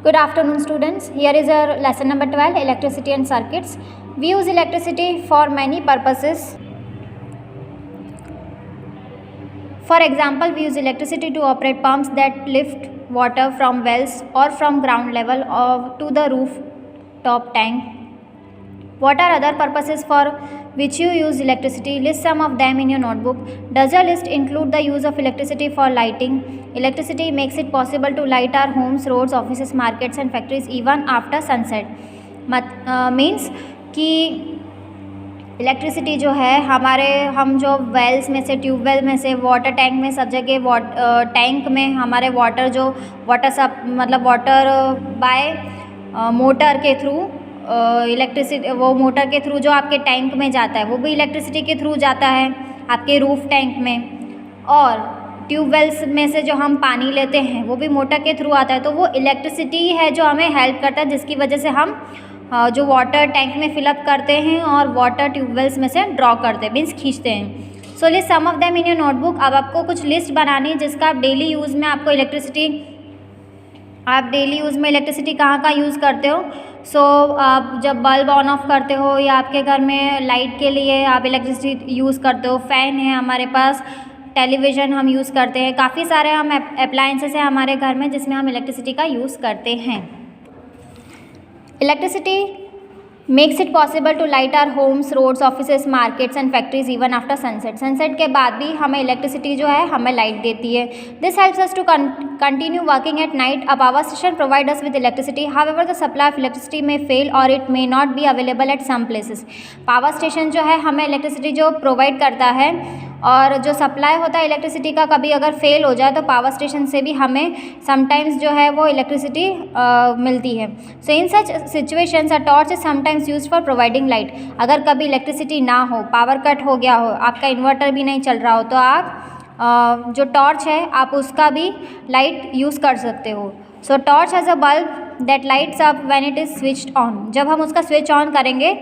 Good afternoon, students. Here is our lesson number 12, electricity and circuits. We use electricity for many purposes. For example, we use electricity to operate pumps that lift water from wells or from ground level or to the rooftop tank. What are other purposes for which you use electricity? List some of them in your notebook. Does your list include the use of electricity for lighting? Electricity makes it possible to light our homes, roads, offices, markets and factories even after sunset. Means कि electricity जो है हम जो Wales में से, tubewell में से, water tank में, सब जगह टैंक में हमारे वाटर बाय मोटर के थ्रू इलेक्ट्रिसिटी, वो मोटर के थ्रू जो आपके टैंक में जाता है वो भी इलेक्ट्रिसिटी के थ्रू जाता है आपके रूफ टैंक में, और ट्यूबवेल्स में से जो हम पानी लेते हैं वो भी मोटर के थ्रू आता है। तो वो इलेक्ट्रिसिटी है जो हमें हेल्प करता है, जिसकी वजह से हम जो वाटर टैंक में फिलअप करते हैं और वाटर ट्यूबवेल्स में से ड्रॉ करते हैं, मीन्स खींचते हैं। So list some of them in your notebook. अब आपको कुछ लिस्ट बनानी है जिसका आप डेली यूज़ में आपको इलेक्ट्रिसिटी कहाँ यूज़ करते हो। सो आप जब बल्ब ऑन ऑफ करते हो या आपके घर में लाइट के लिए आप इलेक्ट्रिसिटी यूज़ करते हो, फ़ैन है हमारे पास, टेलीविज़न हम यूज़ करते हैं, काफ़ी सारे हम अप्लायंसेस हैं हमारे घर में जिसमें हम इलेक्ट्रिसिटी का यूज़ करते हैं। Electricity makes it possible to light our homes, roads, offices, markets and factories even after sunset. Sunset के बाद भी हमें इलेक्ट्रिसिटी जो है हमें लाइट देती है। This helps us to continue working at night. A power station provide us with electricity, however the supply of electricity may fail और it may not be available at some places. Power station जो है हमें electricity जो provide करता है, और जो supply होता है इलेक्ट्रिसिटी का कभी अगर फेल हो जाए तो पावर स्टेशन से भी हमें समटाइम्स जो है वो इलेक्ट्रिसिटी मिलती है। So in such situations a torch is sometimes used for providing light. अगर कभी इलेक्ट्रिसिटी ना हो, पावर कट हो गया हो, आपका इन्वर्टर भी नहीं चल रहा हो, तो आप जो टॉर्च है आप उसका भी लाइट यूज़ कर सकते हो। So torch has a bulb that lights up when it is switched on. जब हम उसका स्विच ऑन करेंगे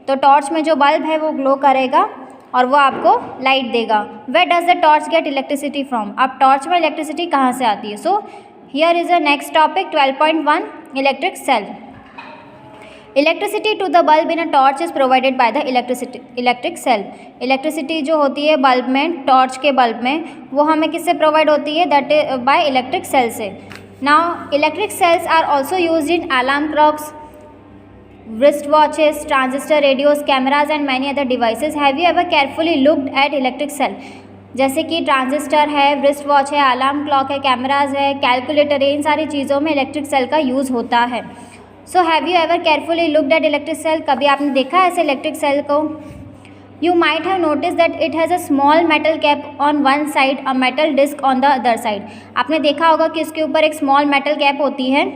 तो टॉर्च में जो बल्ब है वो ग्लो करेगा और वो आपको लाइट देगा। Where does the torch get electricity from? अब टॉर्च में इलेक्ट्रिसिटी कहाँ से आती है? So here is a next topic 12.1 electric cell. Electricity to the bulb in a torch is provided by the electric cell. Electricity जो होती है bulb में, टॉर्च के बल्ब में, वो हमें किससे प्रोवाइड होती है? That is by electric cell से। Now electric cells are also use in alarm clocks, wrist watches, transistor radios, cameras and many other devices. Have you ever carefully looked at electric cell? जैसे कि transistor है, wrist watch है, alarm clock है, cameras है, calculator है, इन सारी चीज़ों में इलेक्ट्रिक सेल का यूज़ होता है। So have you ever carefully looked at electric cell? कभी आपने देखा है ऐसे इलेक्ट्रिक सेल को? You might have noticed that it has a small metal cap on one side, a metal disc on the other side. आपने देखा होगा कि इसके ऊपर एक स्मॉल मेटल कैप होती है।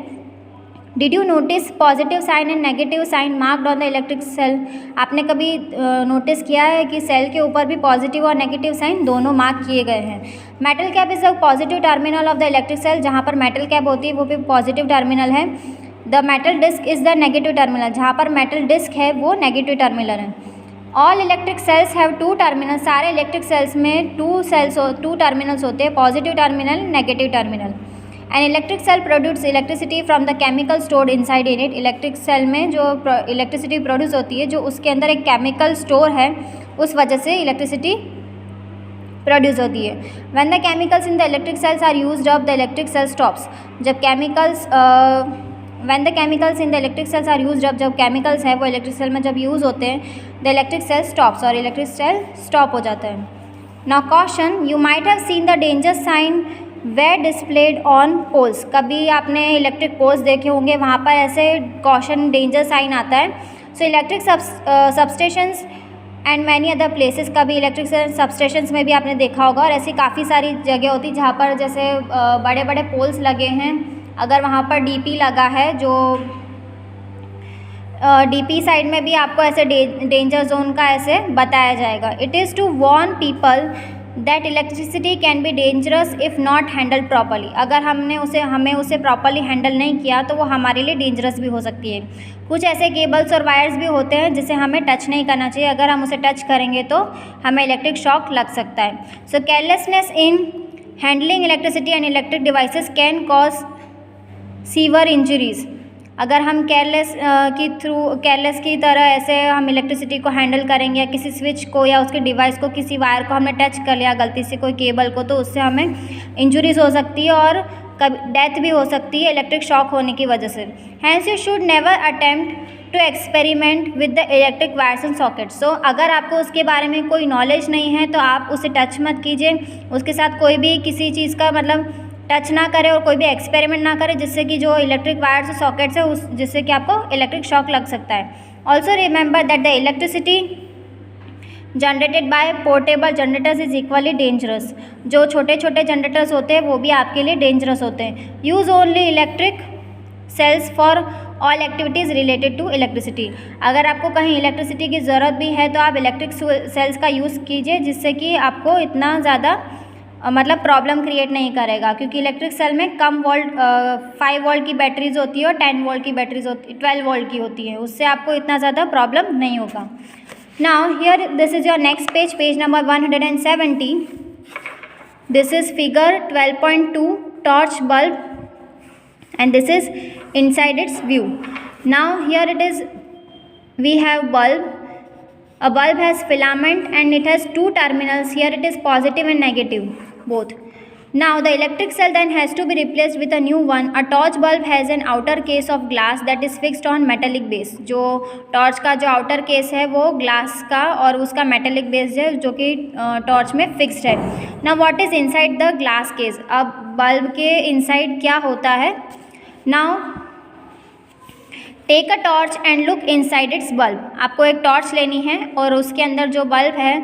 Did you notice positive sign and negative sign marked on the electric cell? आपने कभी नोटिस किया है कि सेल के ऊपर भी पॉजिटिव और नेगेटिव साइन दोनों मार्क किए गए हैं? Metal cap is the positive terminal of the electric cell. जहाँ पर मेटल कैप होती है वो भी पॉजिटिव टर्मिनल है। The metal disc is the negative terminal. जहाँ पर मेटल डिस्क है वो नेगेटिव टर्मिनल है। All electric cells have two terminal. सारे इलेक्ट्रिक सेल्स में टू टर्मिनल्स होते हैं, positive terminal, negative terminal. An electric cell produce electricity from the chemical stored inside in it. Electric cell में जो electricity produce होती है, जो उसके अंदर एक केमिकल स्टोर है, उस वजह से इलेक्ट्रिसिटी प्रोड्यूस होती है। When the chemicals in the electric cells are used up the electric cell stops. जब chemicals when the chemicals in the electric cells are used up, जब केमिकल्स है वो इलेक्ट्रिक सेल में जब यूज़ होते हैं, द इलेक्ट्रिक सेल स्टॉप्स, और electric cell stop हो जाता है। Now caution, you might have seen the danger sign were displayed on poles. कभी आपने इलेक्ट्रिक पोल्स देखे होंगे, वहाँ पर ऐसे कॉशन, डेंजर साइन आता है। So electric substations and many other places, कभी इलेक्ट्रिक सबस्टेशंस में भी आपने देखा होगा, और ऐसी काफ़ी सारी जगह होती है जहाँ पर जैसे बड़े बड़े पोल्स लगे हैं, अगर वहाँ पर डीपी लगा है, जो डीपी साइड में भी आपको ऐसे डेंजर जोन का ऐसे बताया जाएगा। It is to warn people that electricity can be dangerous if not handle properly. अगर हमें उसे प्रॉपरली हैंडल नहीं किया तो वो हमारे लिए डेंजरस भी हो सकती है। कुछ ऐसे केबल्स और वायर्स भी होते हैं जिसे हमें टच नहीं करना चाहिए, अगर हम उसे टच करेंगे तो हमें इलेक्ट्रिक शॉक लग सकता है। So carelessness in handling electricity and electric devices can cause severe injuries. अगर हम केयरलेस की तरह ऐसे हम इलेक्ट्रिसिटी को हैंडल करेंगे या किसी स्विच को या उसके डिवाइस को, किसी वायर को हमने टच कर लिया गलती से, कोई केबल को, तो उससे हमें इंजरीज हो सकती है और कभी डेथ भी हो सकती है इलेक्ट्रिक शॉक होने की वजह से। Hence you should never attempt to experiment with the electric wires and sockets. So अगर आपको उसके बारे में कोई नॉलेज नहीं है तो आप उसे टच मत कीजिए, उसके साथ कोई भी किसी चीज़ का मतलब टच ना करें और कोई भी एक्सपेरिमेंट ना करें जिससे कि जो इलेक्ट्रिक वायर्स और सॉकेट्स है जिससे कि आपको इलेक्ट्रिक शॉक लग सकता है। Also remember that the electricity generated by portable generators is equally dangerous. जो छोटे छोटे जनरेटर्स होते हैं वो भी आपके लिए डेंजरस होते हैं। Use only electric cells for all activities related to electricity. अगर आपको कहीं इलेक्ट्रिसिटी की ज़रूरत भी है तो आप इलेक्ट्रिक सेल्स का यूज़ कीजिए, जिससे कि आपको इतना ज़्यादा मतलब प्रॉब्लम क्रिएट नहीं करेगा, क्योंकि इलेक्ट्रिक सेल में कम वोल्ट 5 वोल्ट की बैटरीज होती है और 10 वोल्ट की बैटरीज होती 12 वोल्ट की होती है, उससे आपको इतना ज़्यादा प्रॉब्लम नहीं होगा। Now here this is your next page, page number 170. This is figure 12.2 torch bulb and this is inside its view. Now here it is, we have bulb. A bulb has filament and it has two terminals. Here it is positive and negative both. Now the electric cell then has to be replaced with a new one. A torch bulb has an outer case of glass that is fixed on metallic base. जो torch का जो outer case है वो glass का और उसका metallic base है जो कि टॉर्च में फिक्स्ड है। Now what is inside the glass case? अब बल्ब के इनसाइड क्या होता है? Now take a torch and look inside its bulb. आपको एक टॉर्च लेनी है और उसके अंदर जो बल्ब है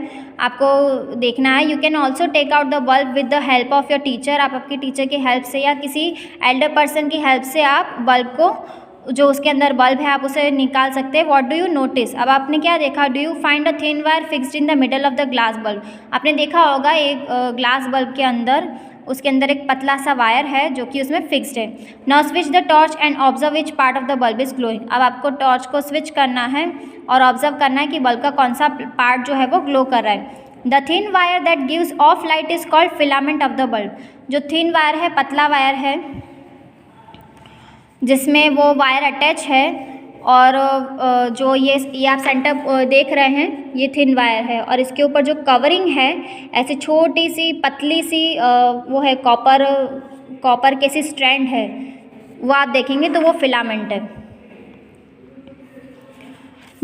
आपको देखना है। You can also take out the bulb with the help of your teacher. आप आपकी टीचर की हेल्प से या किसी एल्डर पर्सन की हेल्प से आप बल्ब को, जो उसके अंदर बल्ब है, आप उसे निकाल सकते हैं। What do you notice? अब आपने क्या देखा? Do you find a thin wire fixed in the middle of the glass bulb. आपने देखा होगा एक ग्लास बल्ब के अंदर, उसके अंदर एक पतला सा वायर है जो कि उसमें फिक्स्ड है। Now switch the torch and observe which part of the bulb is glowing. अब आपको टॉर्च को स्विच करना है और ऑब्जर्व करना है कि बल्ब का कौन सा पार्ट जो है वो ग्लो कर रहा है। The thin wire that gives off light is called filament of the bulb. जो थिन वायर है, पतला वायर है जिसमें वो वायर अटैच है और जो ये आप सेंटर देख रहे हैं ये थिन वायर है और इसके ऊपर जो कवरिंग है ऐसे छोटी सी पतली सी वो है कॉपर के सी स्ट्रैंड है, वो आप देखेंगे तो वो फिलामेंट है।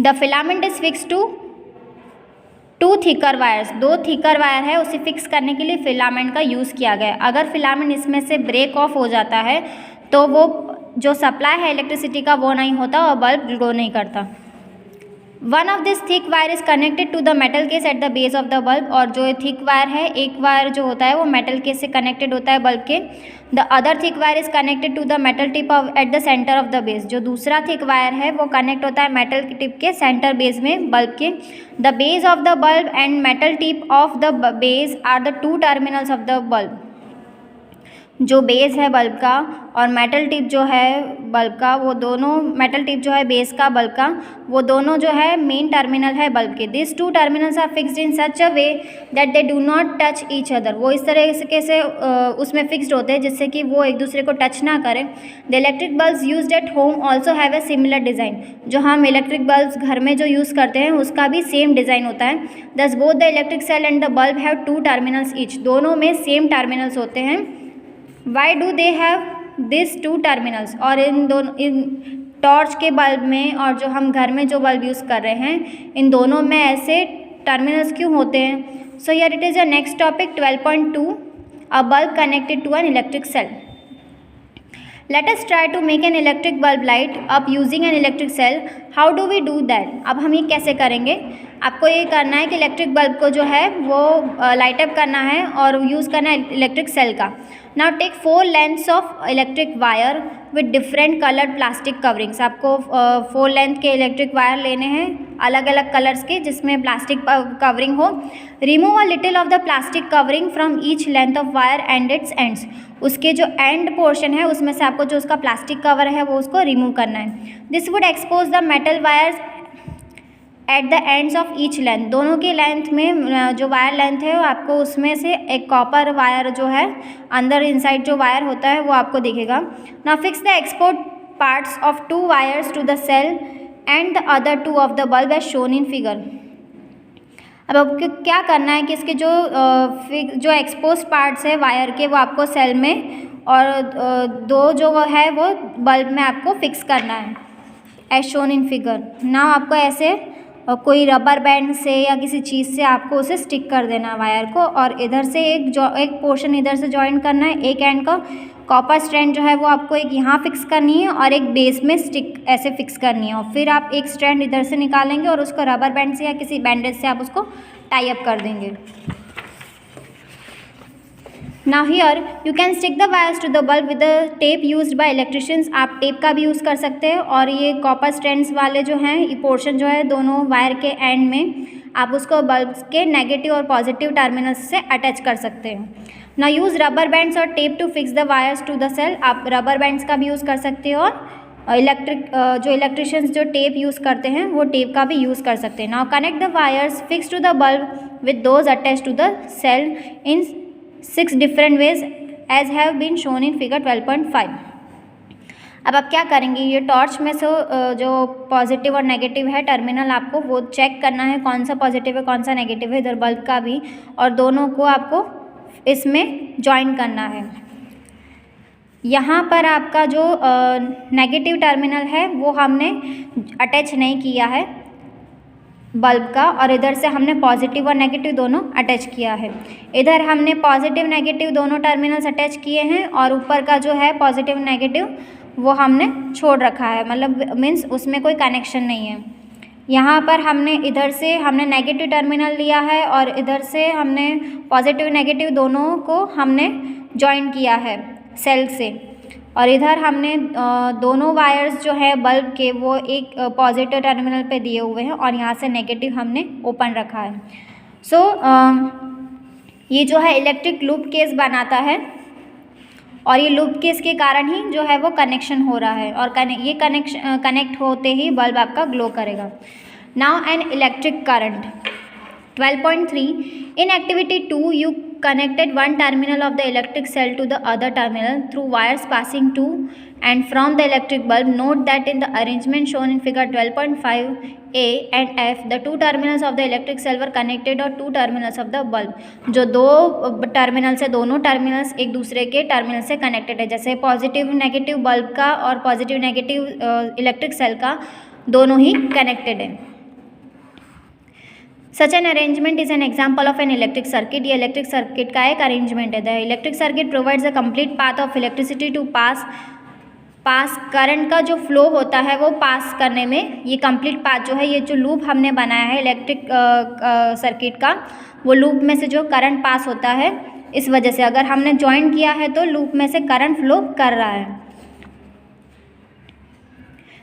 The filament is fix to two thicker wires. दो थिकर वायर है, उसे फिक्स करने के लिए फिलामेंट का यूज़ किया गया है। अगर फिलामेंट इसमें से ब्रेक ऑफ हो जाता है तो वो जो सप्लाई है इलेक्ट्रिसिटी का वो नहीं होता और बल्ब ग्लो नहीं करता। One of this thick wire is connected to the metal case at the base of the bulb. और जो थिक वायर है, एक वायर जो होता है वो मेटल केस से कनेक्टेड होता है बल्ब के। The other thick wire is connected to the metal tip of at the centre of the base. जो दूसरा थिक वायर है वो कनेक्ट होता है मेटल टिप के सेंटर बेस में बल्ब के। The base of the bulb and metal tip of the base are the two terminals of the bulb. जो बेस है बल्ब का और मेटल टिप जो है बल्ब का, वो दोनों, मेटल टिप जो है बेस का बल्ब का, वो दोनों जो है मेन टर्मिनल है बल्ब के। This two terminals are fixed in such a way that they do not touch each other. वो इस तरह से उसमें फिक्स्ड होते हैं जिससे कि वो एक दूसरे को टच ना करें। The electric bulbs used at home also have a similar design. जो हम इलेक्ट्रिक बल्ब्स घर में जो यूज़ करते हैं उसका भी सेम डिज़ाइन होता है। Thus both the electric cell and the bulb have two terminals each. दोनों में सेम टर्मिनल्स होते हैं। Why do they have these two terminals? और इन टॉर्च के बल्ब में और जो हम घर में जो बल्ब यूज़ कर रहे हैं इन दोनों में ऐसे टर्मिनल्स क्यों होते हैं? So here it is your next topic 12.2 a bulb connected to an electric cell. Let us try to make an electric bulb light up using an electric cell. How do we do that? अब हम ये कैसे करेंगे? आपको ये करना है कि इलेक्ट्रिक बल्ब को जो है वो लाइट अप करना है और यूज़ करना है इलेक्ट्रिक सेल का। Now take 4 lengths of electric wire with different coloured plastic coverings. आपको 4 लेंथ के इलेक्ट्रिक वायर लेने हैं अलग अलग कलर्स के जिसमें प्लास्टिक कवरिंग हो। Remove a little of the plastic covering from each length of wire and it's ends. उसके जो एंड पोर्शन है उसमें से आपको जो उसका प्लास्टिक कवर है वो उसको रिमूव करना है। This would expose the metal wires at the ends of each length, दोनों के लेंथ में जो वायर लेंथ है वो आपको उसमें से एक कॉपर वायर जो है अंदर इनसाइड जो वायर होता है वो आपको दिखेगा। Now fix the export parts of 2 wires to the cell and the other 2 of the bulb as shown in figure. अब आपको क्या करना है कि इसके जो एक्सपोज पार्ट्स है वायर के वो आपको सेल में और 2 जो है वो बल्ब में आपको फिक्स करना है एज शोन इन फिगर। ना आपको ऐसे कोई रबर बैंड से या किसी चीज़ से आपको उसे स्टिक कर देना है वायर को, और इधर से एक पोर्शन इधर से जॉइन करना है, एक एंड का कॉपर स्ट्रैंड जो है वो आपको एक यहाँ फिक्स करनी है और एक बेस में स्टिक ऐसे फिक्स करनी है, और फिर आप एक स्ट्रैंड इधर से निकालेंगे और उसको रबर बैंड से या किसी बैंडेज से आप उसको टाई अप कर देंगे। Now here you can stick the wires to the bulb with the tape used by electricians। आप टेप का भी यूज़ कर सकते हैं, और ये कॉपर स्ट्रैंड्स वाले जो हैं ये पोर्शन जो है दोनों वायर के एंड में आप उसको बल्ब के नेगेटिव और पॉजिटिव टर्मिनल्स से अटैच कर सकते हैं। ना यूज़ रबर बैंड्स और tape to fix the wires to the cell, आप रबर बैंड्स का भी यूज़ कर सकते हो और जो इलेक्ट्रिशियंस जो टेप यूज़ करते हैं वो टेप का भी यूज़ कर सकते हैं। Now connect the wires fix to the bulb with those attach to the cell in 6 different ways as have been shown in figure 12.5। अब आप क्या करेंगे, ये टॉर्च में से जो पॉजिटिव और नेगेटिव है टर्मिनल आपको वो चेक करना है कौन सा पॉजिटिव है कौन सा नेगेटिव है, इधर बल्ब का भी, और दोनों को आपको इसमें जॉइन करना है। यहाँ पर आपका जो नेगेटिव टर्मिनल है वो हमने अटैच नहीं किया है बल्ब का, और इधर से हमने पॉजिटिव और नेगेटिव दोनों अटैच किया है। इधर हमने पॉजिटिव नेगेटिव दोनों टर्मिनल्स अटैच किए हैं, और ऊपर का जो है पॉजिटिव नेगेटिव वो हमने छोड़ रखा है, मतलब मीन्स उसमें कोई कनेक्शन नहीं है। यहाँ पर हमने इधर से हमने नेगेटिव टर्मिनल लिया है और इधर से हमने पॉजिटिव नेगेटिव दोनों को हमने जॉइन किया है सेल से, और इधर हमने दोनों वायर्स जो है बल्ब के वो एक पॉजिटिव टर्मिनल पे दिए हुए हैं और यहाँ से नेगेटिव हमने ओपन रखा है। सो ये जो है इलेक्ट्रिक लूप केस बनाता है, और ये लूप केस के कारण ही जो है वो कनेक्शन हो रहा है, और ये कनेक्ट होते ही बल्ब आपका ग्लो करेगा। Now an electric current 12.3 in activity 2 you connected one terminal of the electric cell to the other terminal through wires passing to and from the electric bulb. Note that in the arrangement shown in figure 12.5a and f the two terminals of the electric cell were connected और two terminals of the bulb, जो दो terminals है दोनों terminals एक दूसरे के terminal से connected है, जैसे पॉजिटिव नेगेटिव बल्ब का और पॉजिटिव नेगेटिव इलेक्ट्रिक सेल का दोनों ही कनेक्टेड है। Such an arrangement is an example of an electric circuit। ये इलेक्ट्रिक सर्किट का एक अरेंजमेंट है। The electric circuit provides a complete path of electricity to pass current का जो फ्लो होता है वो पास करने में ये कंप्लीट पाथ जो है, ये जो लूप हमने बनाया है इलेक्ट्रिक सर्किट का, वो लूप में से जो करंट पास होता है, इस वजह से अगर हमने ज्वाइन किया है तो लूप में से करंट फ्लो कर रहा है।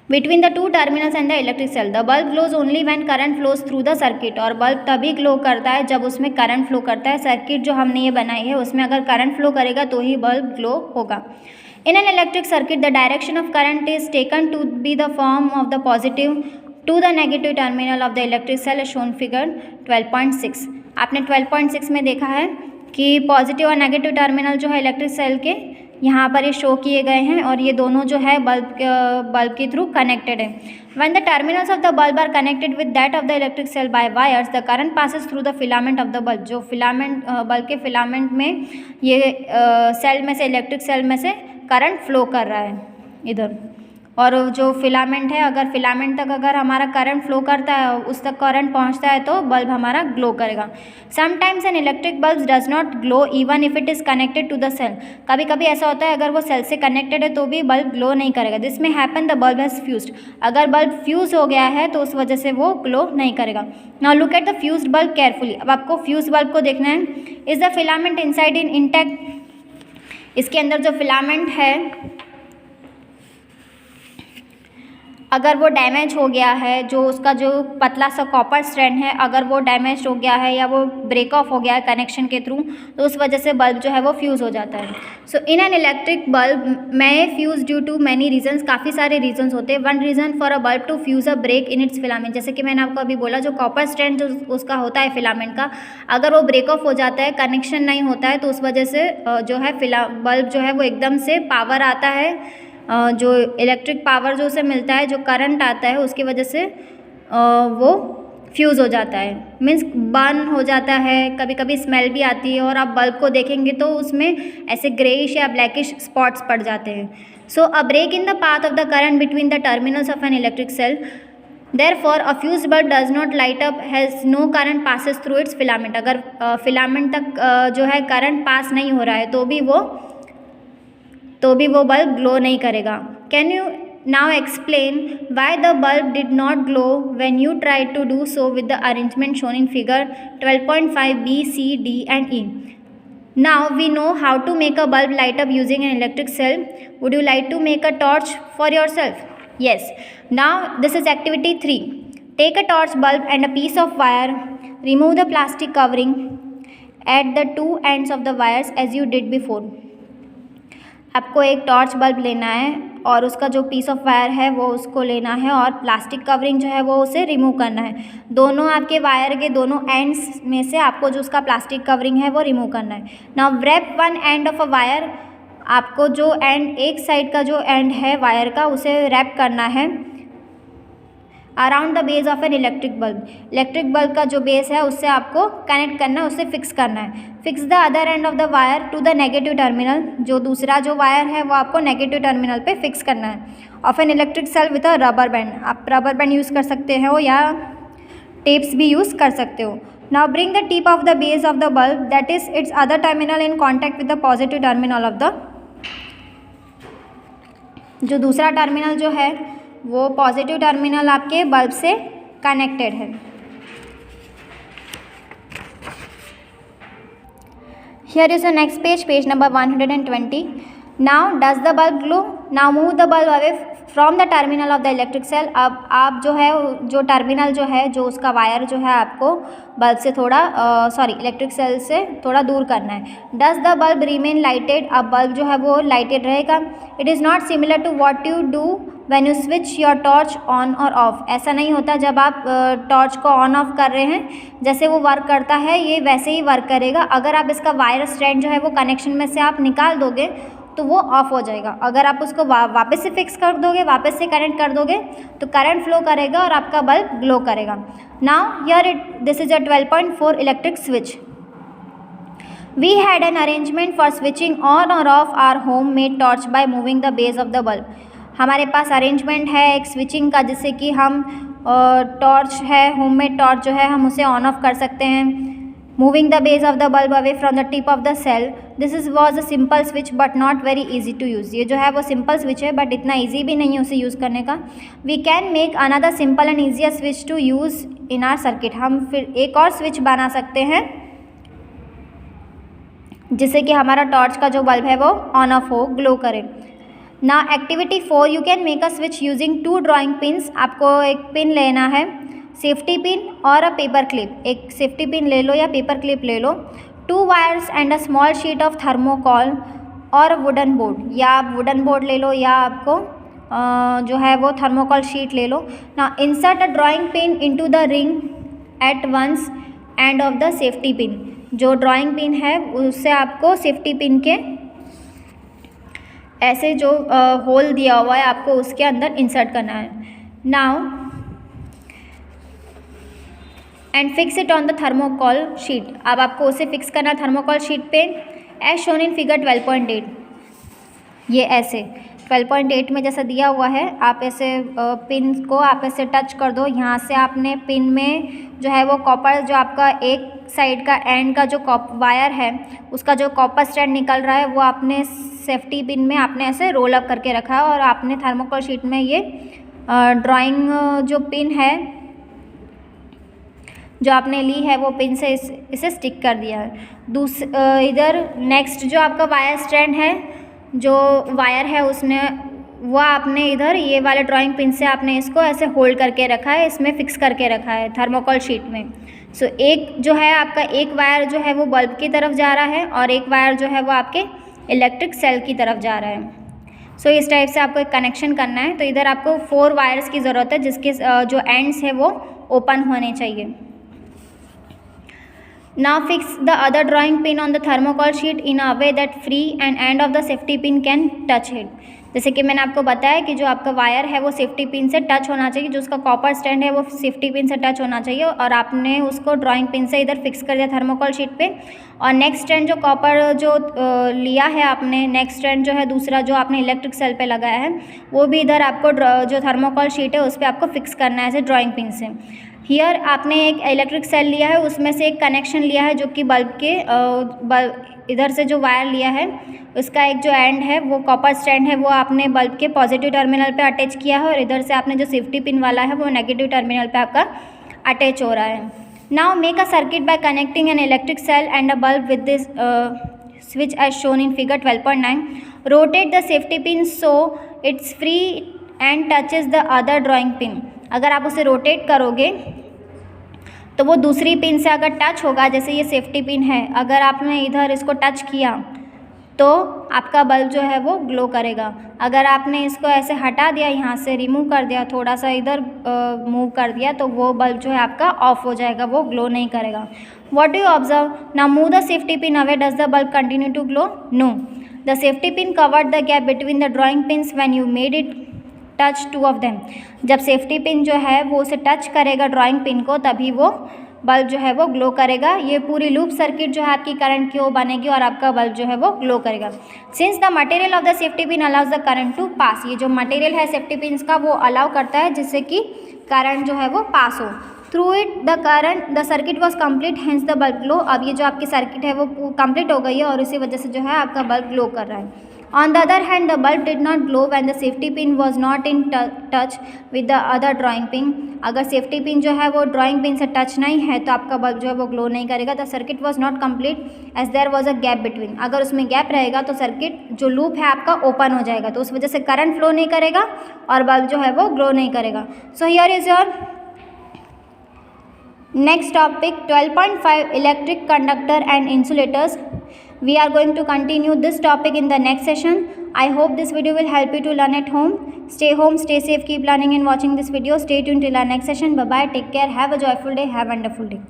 Between the two terminals and the electric cell, the bulb glows only when current flows through the circuit। और बल्ब तभी ग्लो करता है जब उसमें करंट फ्लो करता है। सर्किट जो हमने ये बनाई है उसमें अगर करंट फ्लो करेगा तो ही बल्ब ग्लो होगा। In an electric circuit, the direction of current is taken to be the form of the positive to the negative terminal of the electric cell as shown figure 12.6। आपने 12.6 में देखा है कि positive और negative terminal जो है electric cell के यहाँ पर ये शो किए गए हैं, और ये दोनों जो है बल्ब के थ्रू कनेक्टेड है। When the terminals of the bulb are connected with that of the electric cell by wires, the current passes through the filament of the bulb। जो फिलामेंट बल्ब के फिलामेंट में ये cell में से electric cell में से current flow कर रहा है इधर, और जो फिलामेंट है अगर फिलामेंट तक अगर हमारा करंट फ्लो करता है उस तक करंट पहुंचता है तो बल्ब हमारा ग्लो करेगा। Sometimes an electric bulb does not glow even if it is connected to the cell. कभी कभी ऐसा होता है अगर वो सेल से कनेक्टेड है तो भी बल्ब ग्लो नहीं करेगा। दिस में happen the bulb has fused. अगर बल्ब फ्यूज़ हो गया है तो उस वजह से वो ग्लो नहीं करेगा। Now look at the fused bulb carefully. अब आपको फ्यूज बल्ब को देखना है। Is the filament inside in intact. इसके अंदर जो फिलामेंट है अगर वो डैमेज हो गया है, जो उसका जो पतला सा कॉपर स्ट्रैंड है अगर वो डैमेज हो गया है या वो ब्रेक ऑफ हो गया है कनेक्शन के थ्रू, तो उस वजह से बल्ब जो है वो फ्यूज़ हो जाता है। So in an electric bulb में fuse due to many reasons, काफ़ी सारे रीजंस होते हैं। One reason for a bulb to fuse a break in its filament, जैसे कि मैंने आपको अभी बोला, जो कॉपर स्ट्रैंड जो उसका होता है फिलामेंट का, अगर वो ब्रेक ऑफ हो जाता है, कनेक्शन नहीं होता है, तो उस वजह से जो है बल्ब जो है वो एकदम से पावर आता है, जो इलेक्ट्रिक पावर जो उसे मिलता है, जो करंट आता है, उसकी वजह से वो फ्यूज़ हो जाता है, मीन्स बर्न हो जाता है। कभी कभी स्मेल भी आती है और आप बल्ब को देखेंगे तो उसमें ऐसे ग्रेइश या ब्लैकिश स्पॉट्स पड़ जाते हैं। So a break in the path of the current between the terminals of an electric cell, therefore a fused bulb does not light up, has no current passes through its filament. अगर filament तक जो है current pass नहीं हो रहा है तो भी वो बल्ब ग्लो नहीं करेगा। Can you now explain why the bulb did not glow when you tried to do so with the arrangement shown in figure 12.5 B, C, D and E? Now we know how to make a bulb light up using an electric cell. Would you like to make a torch for yourself? Yes. Now this is activity 3. Take a torch bulb and a piece of wire. Remove the plastic covering at the two ends of the wires as you did before. आपको एक torch bulb लेना है और उसका जो piece of wire है वो उसको लेना है और प्लास्टिक कवरिंग जो है वो उसे रिमूव करना है। दोनों आपके वायर के दोनों एंड्स में से आपको जो उसका प्लास्टिक कवरिंग है वो रिमूव करना है। Now wrap one end of a wire, आपको जो एंड, एक साइड का जो एंड है वायर का, उसे रैप करना है around the base of an electric bulb. Electric bulb का जो बेस है उससे आपको कनेक्ट करना है, उससे फिक्स करना है। Fix the other end of the wire to the negative terminal, जो दूसरा जो वायर है वो आपको नेगेटिव टर्मिनल पे फिक्स करना है of an electric cell with a rubber band. आप रबर बैंड यूज़ कर सकते हो या टेप्स भी यूज़ कर सकते हो। Now bring the tip of the base of the bulb, that is its other terminal in contact with the positive terminal of the, जो दूसरा टर्मिनल जो है वो पॉजिटिव टर्मिनल आपके बल्ब से कनेक्टेड है। Here is the next page, page number 120. Now does the bulb glow? Now move the bulb away from the terminal of the electric cell. अब आप जो है, जो टर्मिनल जो है, जो उसका वायर जो है आपको बल्ब से थोड़ा इलेक्ट्रिक सेल से थोड़ा दूर करना है। Does the bulb remain lighted? अब बल्ब जो है वो लाइटेड रहेगा। It is not similar to what you do when you switch your torch on और ऑफ। ऐसा नहीं होता जब आप टॉर्च को ऑन ऑफ कर रहे हैं, जैसे वो वर्क करता है ये वैसे ही वर्क करेगा। अगर आप इसका वायर स्ट्रैंड जो है वो कनेक्शन में से आप निकाल दोगे तो वो ऑफ हो जाएगा। अगर आप उसको वापस से फिक्स कर दोगे, वापस से कनेक्ट कर दोगे, तो करंट फ्लो करेगा और आपका बल्ब ग्लो करेगा। Now here this is a 12.4 electric switch. We had an arrangement for switching on or off our homemade torch by moving the base of the bulb. हमारे पास arrangement है एक switching का, जिससे कि हम टॉर्च है, homemade torch जो है, हम उसे ऑन ऑफ कर सकते हैं। Moving the base of the bulb away from the tip of the cell, this is was a simple switch but not very easy to use. ये जो है वो सिंपल स्विच है बट इतना ईजी भी नहीं है उसे यूज़ करने का। We can make another simple and easier switch to use in our circuit. हम फिर एक और स्विच बना सकते हैं जिससे कि हमारा टॉर्च का जो बल्ब है वो ऑन ऑफ हो, ग्लो करे। ना activity 4, you can make a switch using 2 drawing pins. आपको एक पिन लेना है, सेफ्टी पिन और अ पेपर क्लिप। एक सेफ्टी पिन ले लो या पेपर क्लिप ले लो। 2 wires and a small sheet of thermocol और वुडन बोर्ड, या आप वुडन बोर्ड ले लो या आपको जो है वो थर्मोकॉल शीट ले लो। ना insert a drawing pin into the ring at once end of the safety pin. जो ड्राइंग पिन है उससे आपको सेफ्टी पिन के ऐसे जो होल दिया हुआ है आपको उसके अंदर इंसर्ट करना है। Now and fix it on the thermocol sheet. अब आपको उसे फिक्स करना है थर्मोकॉल शीट पे एज शोन इन फिगर 12.8। ये ऐसे 12.8 में जैसा दिया हुआ है, आप ऐसे पिन को आप ऐसे टच कर दो। यहाँ से आपने पिन में जो है वो कॉपर, जो आपका एक साइड का एंड का जो वायर है उसका जो कॉपर स्ट्रैंड निकल रहा है वो आपने सेफ्टी पिन में आपने ऐसे रोल अप करके रखा है और आपने थर्मोकॉल शीट में ये ड्राइंग जो पिन है जो आपने ली है वो पिन से इसे स्टिक कर दिया है। इधर नेक्स्ट जो आपका वायर स्ट्रैंड है, जो वायर है उसने वो आपने इधर ये वाले ड्राइंग पिन से आपने इसको ऐसे होल्ड करके रखा है, इसमें फिक्स करके रखा है थर्मोकोल शीट में। सो एक जो है आपका एक वायर जो है वो बल्ब की तरफ जा रहा है और एक वायर जो है वो आपके इलेक्ट्रिक सेल की तरफ जा रहा है। सो इस टाइप से आपको एक कनेक्शन करना है। तो इधर आपको 4 वायर्स की ज़रूरत है जिसके जो एंड्स है वो ओपन होने चाहिए। Now fix the other drawing pin on the thermocol sheet in a way that free and end of the safety pin can touch it। जैसे कि मैंने आपको बताया कि जो आपका वायर है वो सेफ्टी पिन से टच होना चाहिए, जो उसका कॉपर स्टैंड है वो सेफ्टी पिन से टच होना चाहिए और आपने उसको ड्राइंग पिन से इधर फिक्स कर दिया थर्मोकोल शीट पे। और नेक्स्ट स्टैंड जो कॉपर जो लिया है आपने, नेक्स्ट स्टैंड जो है दूसरा जो आपने इलेक्ट्रिक सेल पे लगाया है वो भी इधर आपको जो थर्मोकोल शीट है उस पर आपको फिक्स करना है ऐसे ड्राइंग पिन से। हियर आपने एक इलेक्ट्रिक सेल लिया है, उसमें से एक कनेक्शन लिया है जो कि बल्ब के इधर से जो वायर लिया है उसका एक जो एंड है वो कॉपर स्टैंड है वो आपने बल्ब के पॉजिटिव टर्मिनल पे अटैच किया है और इधर से आपने जो सेफ्टी पिन वाला है वो नेगेटिव टर्मिनल पे आपका अटैच हो रहा है। Now make a circuit by connecting an electric cell and a bulb with this switch as shown in figure 12.9. Rotate the safety pin so it's free and touches the other drawing pin. अगर आप उसे rotate करोगे तो वो दूसरी pin से अगर touch होगा, जैसे ये सेफ्टी पिन है, अगर आपने इधर इसको टच किया तो आपका बल्ब जो है वो ग्लो करेगा। अगर आपने इसको ऐसे हटा दिया, यहाँ से रिमूव कर दिया, थोड़ा सा इधर मूव कर दिया तो वो बल्ब जो है आपका ऑफ हो जाएगा, वो ग्लो नहीं करेगा। What do you observe? Now move the safety pin away, does the bulb continue to glow? No, the safety pin covered the gap between the drawing pins when you made it touch 2 of them. जब safety pin जो है वो उसे touch करेगा drawing pin को तभी वो bulb जो है वो ग्लो करेगा। ये पूरी लूप सर्किट जो है आपकी करंट की वो बनेगी और आपका बल्ब जो है वो ग्लो करेगा। Since the material of the safety pin allows the current to pass, ये जो मटेरियल है सेफ्टी पिन्स का वो अलाउ करता है जिससे कि करंट जो है वो पास हो। Through it the circuit was complete, hence the bulb glow. अब ये जो आपकी सर्किट है वो कंप्लीट हो गई है और इसी वजह से जो है आपका बल्ब ग्लो कर रहा है। On the other hand, the bulb did not glow when the safety pin was not in touch with the other drawing pin. अगर सेफ्टी पिन जो है वो ड्राइंग पिन से टच नहीं है तो आपका बल्ब जो है वो ग्लो नहीं करेगा। The circuit was not complete as there was a gap between. अगर उसमें गैप रहेगा तो सर्किट जो लूप है आपका ओपन हो जाएगा, तो उस वजह से करंट फ्लो नहीं करेगा और बल्ब जो है वो ग्लो नहीं करेगा। So here is your next topic 12.5 electric conductor and insulators. We are going to continue this topic in the next session. I hope this video will help you to learn at home. Stay home, stay safe, keep learning and watching this video. Stay tuned till our next session. Bye bye, take care, have a joyful day, have a wonderful day.